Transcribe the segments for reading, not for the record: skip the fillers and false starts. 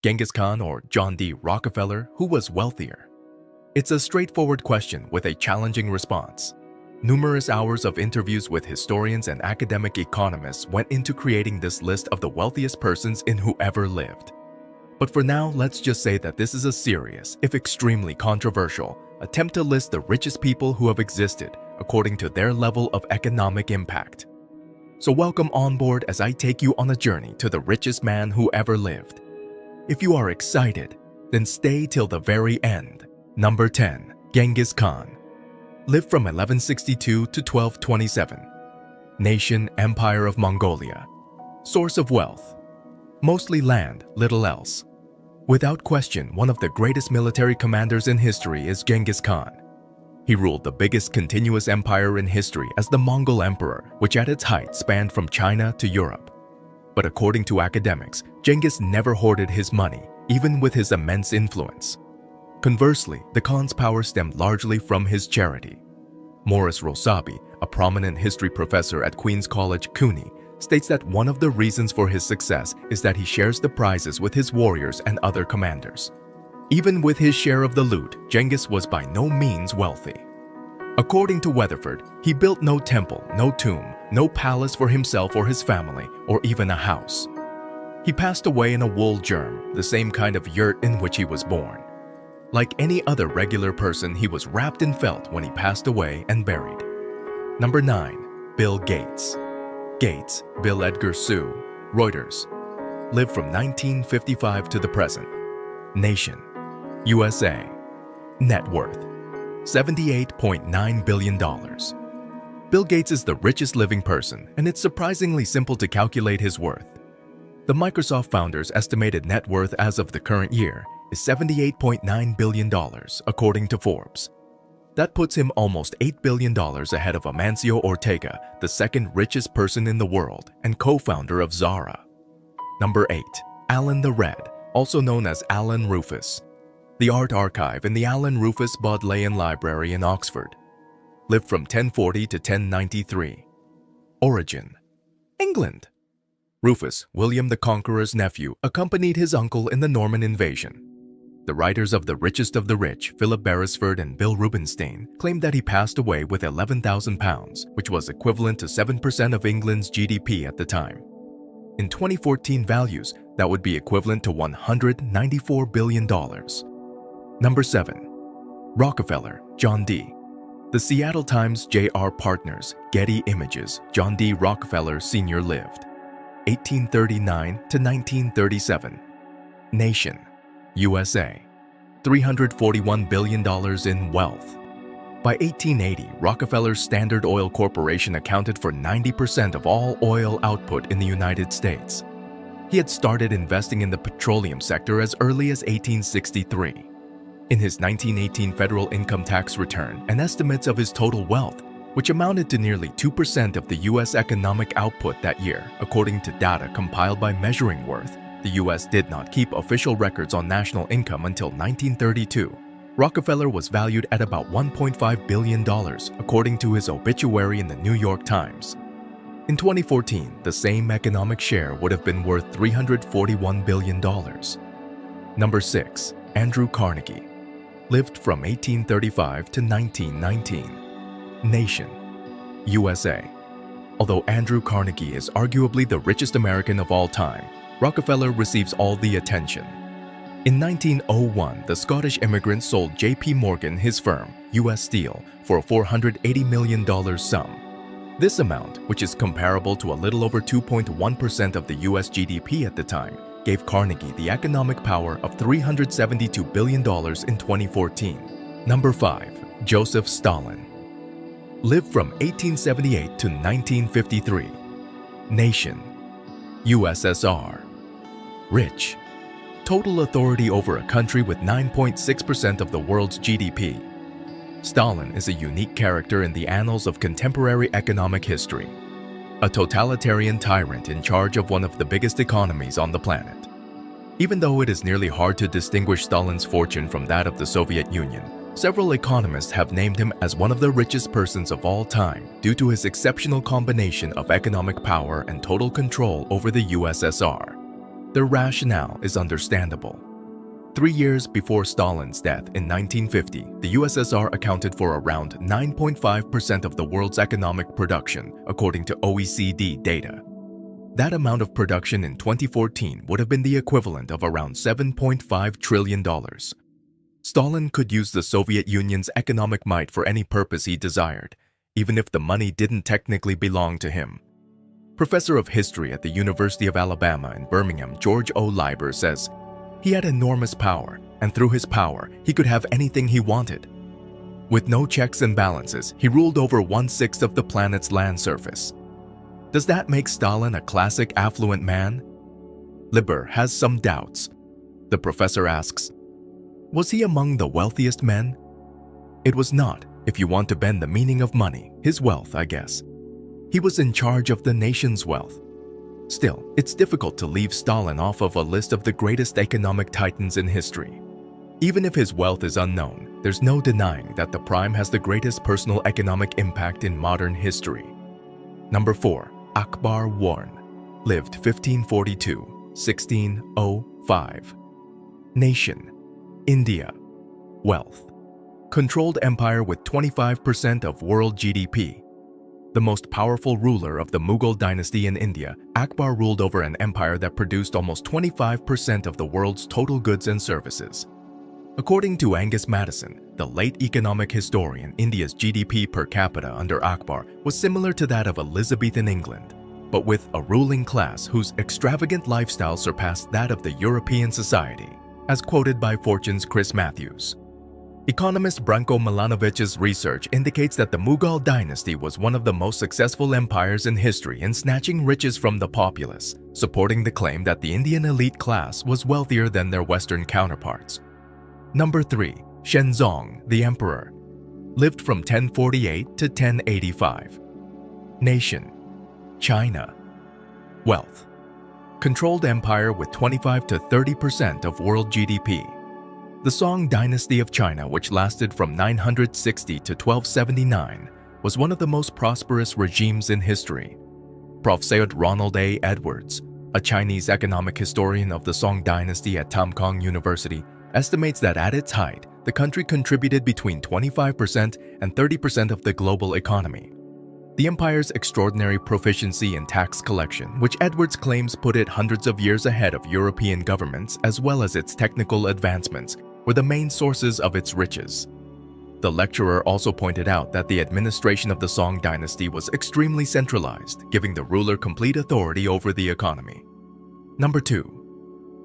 Genghis Khan or John D. Rockefeller, who was wealthier? It's a straightforward question with a challenging response. Numerous hours of interviews with historians and academic economists went into creating this list of the wealthiest persons in whoever lived. But for now, let's just say that this is a serious, if extremely controversial, attempt to list the richest people who have existed according to their level of economic impact. So welcome on board as I take you on a journey to the richest man who ever lived. If you are excited, then stay till the very end. Number 10. Genghis Khan. Lived from 1162 to 1227. Nation, Empire of Mongolia. Source of wealth. Mostly land, little else. Without question, one of the greatest military commanders in history is Genghis Khan. He ruled the biggest continuous empire in history as the Mongol Emperor, which at its height spanned from China to Europe. But according to academics, Genghis never hoarded his money, even with his immense influence. Conversely, the Khan's power stemmed largely from his charity. Morris Rosabi, a prominent history professor at Queen's College, CUNY, states that one of the reasons for his success is that he shares the prizes with his warriors and other commanders. Even with his share of the loot, Genghis was by no means wealthy. According to Weatherford, he built no temple, no tomb, no palace for himself or his family, or even a house. He passed away in a wool germ, the same kind of yurt in which he was born. Like any other regular person, he was wrapped in felt when he passed away and buried. Number 9. Bill Gates. Gates, Bill Edgar Sue, Reuters. Lived from 1955 to the present. Nation, USA. Net worth, $78.9 billion. Bill Gates is the richest living person, and it's surprisingly simple to calculate his worth. The Microsoft founder's estimated net worth as of the current year is $78.9 billion, according to Forbes. That puts him almost $8 billion ahead of Amancio Ortega, the second richest person in the world and co-founder of Zara. Number 8. Alan the Red, also known as Alan Rufus. The Art Archive in the Alan Rufus Bodleian Library in Oxford. Lived from 1040 to 1093. Origin: England. Rufus, William the Conqueror's nephew, accompanied his uncle in the Norman invasion. The writers of The Richest of the Rich, Philip Beresford and Bill Rubenstein, claimed that he passed away with £11,000, which was equivalent to 7% of England's GDP at the time. In 2014 values, that would be equivalent to $194 billion. Number 7. Rockefeller, John D. The Seattle Times J.R. Partners, Getty Images, John D. Rockefeller Sr. lived. 1839 to 1937. Nation, USA. $341 billion in wealth. By 1880, Rockefeller's Standard Oil Corporation accounted for 90% of all oil output in the United States. He had started investing in the petroleum sector as early as 1863. In his 1918 federal income tax return and estimates of his total wealth, which amounted to nearly 2% of the U.S. economic output that year, according to data compiled by Measuring Worth, the U.S. did not keep official records on national income until 1932. Rockefeller was valued at about $1.5 billion, according to his obituary in the New York Times. In 2014, the same economic share would have been worth $341 billion. Number 6. Andrew Carnegie. Lived from 1835 to 1919. Nation, USA. Although Andrew Carnegie is arguably the richest American of all time, Rockefeller receives all the attention. In 1901, the Scottish immigrant sold J.P. Morgan his firm, U.S. Steel, for a $480 million sum. This amount, which is comparable to a little over 2.1% of the U.S. GDP at the time, gave Carnegie the economic power of $372 billion in 2014. Number 5. Joseph Stalin. Lived from 1878 to 1953. Nation, USSR. Rich. Total authority over a country with 9.6% of the world's GDP. Stalin is a unique character in the annals of contemporary economic history. A totalitarian tyrant in charge of one of the biggest economies on the planet. Even though it is nearly hard to distinguish Stalin's fortune from that of the Soviet Union, several economists have named him as one of the richest persons of all time due to his exceptional combination of economic power and total control over the USSR. Their rationale is understandable. 3 years before Stalin's death in 1950, the USSR accounted for around 9.5% of the world's economic production, according to OECD data. That amount of production in 2014 would have been the equivalent of around $7.5 trillion. Stalin could use the Soviet Union's economic might for any purpose he desired, even if the money didn't technically belong to him. Professor of history at the University of Alabama in Birmingham, George O. Leiber says, he had enormous power, and through his power, he could have anything he wanted. With no checks and balances, he ruled over 1/6 of the planet's land surface. Does that make Stalin a classic affluent man? Leiber has some doubts. The professor asks, was he among the wealthiest men? It was not, if you want to bend the meaning of money, his wealth, I guess. He was in charge of the nation's wealth. Still, it's difficult to leave Stalin off of a list of the greatest economic titans in history. Even if his wealth is unknown, there's no denying that the Prime has the greatest personal economic impact in modern history. Number 4. Akbar Warren, lived 1542-1605. Nation: India. Wealth: controlled empire with 25% of world GDP. The most powerful ruler of the Mughal dynasty in India, Akbar ruled over an empire that produced almost 25% of the world's total goods and services. According to Angus Maddison, the late economic historian, India's GDP per capita under Akbar was similar to that of Elizabethan England, but with a ruling class whose extravagant lifestyle surpassed that of the European society, as quoted by Fortune's Chris Matthews. Economist Branko Milanovic's research indicates that the Mughal dynasty was one of the most successful empires in history in snatching riches from the populace, supporting the claim that the Indian elite class was wealthier than their Western counterparts. Number 3. Shenzong, the emperor, lived from 1048 to 1085. Nation: China. Wealth: controlled empire with 25 to 30% of world GDP. The Song dynasty of China, which lasted from 960 to 1279, was one of the most prosperous regimes in history. Prof. Syed Ronald A. Edwards, a Chinese economic historian of the Song dynasty at Tamkang University, estimates that at its height, the country contributed between 25% and 30% of the global economy. The empire's extraordinary proficiency in tax collection, which Edwards claims put it hundreds of years ahead of European governments, as well as its technical advancements, were the main sources of its riches. The lecturer also pointed out that the administration of the Song dynasty was extremely centralized, giving the ruler complete authority over the economy. Number 2.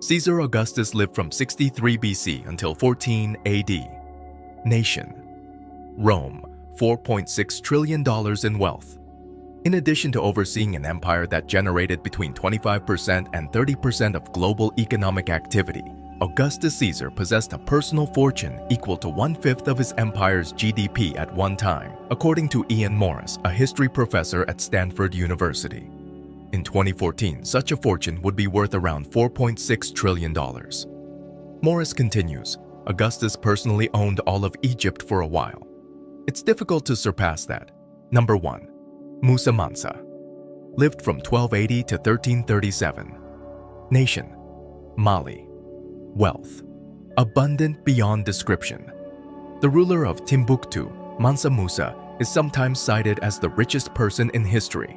Caesar Augustus lived from 63 BC until 14 AD. Nation: Rome, $4.6 trillion in wealth. In addition to overseeing an empire that generated between 25% and 30% of global economic activity, Augustus Caesar possessed a personal fortune equal to 1/5 of his empire's GDP at one time, according to Ian Morris, a history professor at Stanford University. In 2014, such a fortune would be worth around $4.6 trillion. Morris continues, Augustus personally owned all of Egypt for a while. It's difficult to surpass that. Number 1. Musa Mansa, lived from 1280 to 1337. Nation: Mali. Wealth: abundant beyond description. The ruler of Timbuktu, Mansa Musa, is sometimes cited as the richest person in history.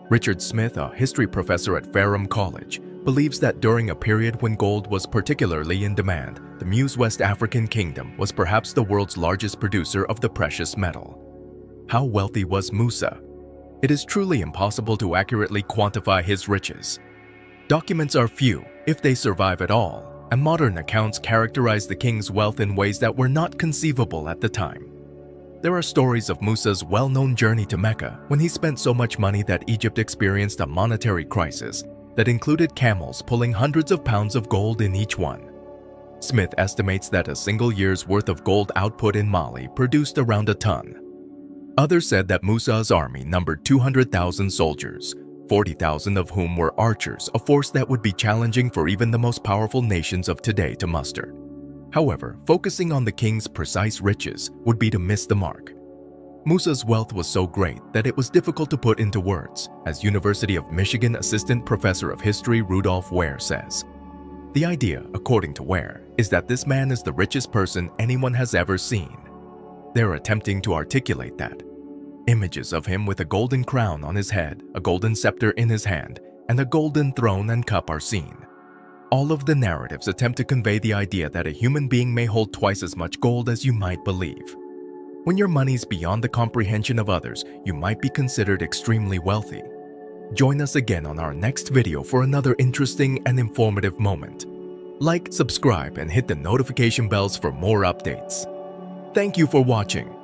Richard Smith, a history professor at Ferrum College, believes that during a period when gold was particularly in demand, the Muse West African Kingdom was perhaps the world's largest producer of the precious metal. How wealthy was Musa? It is truly impossible to accurately quantify his riches. Documents are few, if they survive at all, and modern accounts characterize the king's wealth in ways that were not conceivable at the time. There are stories of Musa's well-known journey to Mecca when he spent so much money that Egypt experienced a monetary crisis that included camels pulling hundreds of pounds of gold in each one. Smith estimates that a single year's worth of gold output in Mali produced around a ton. Others said that Musa's army numbered 200,000 soldiers, 40,000 of whom were archers, a force that would be challenging for even the most powerful nations of today to muster. However, focusing on the king's precise riches would be to miss the mark. Musa's wealth was so great that it was difficult to put into words, as University of Michigan Assistant Professor of History Rudolph Ware says. The idea, according to Ware, is that this man is the richest person anyone has ever seen. They're attempting to articulate that. Images of him with a golden crown on his head, a golden scepter in his hand, and a golden throne and cup are seen. All of the narratives attempt to convey the idea that a human being may hold twice as much gold as you might believe. When your money's beyond the comprehension of others, you might be considered extremely wealthy. Join us again on our next video for another interesting and informative moment. Like, subscribe, and hit the notification bells for more updates. Thank you for watching.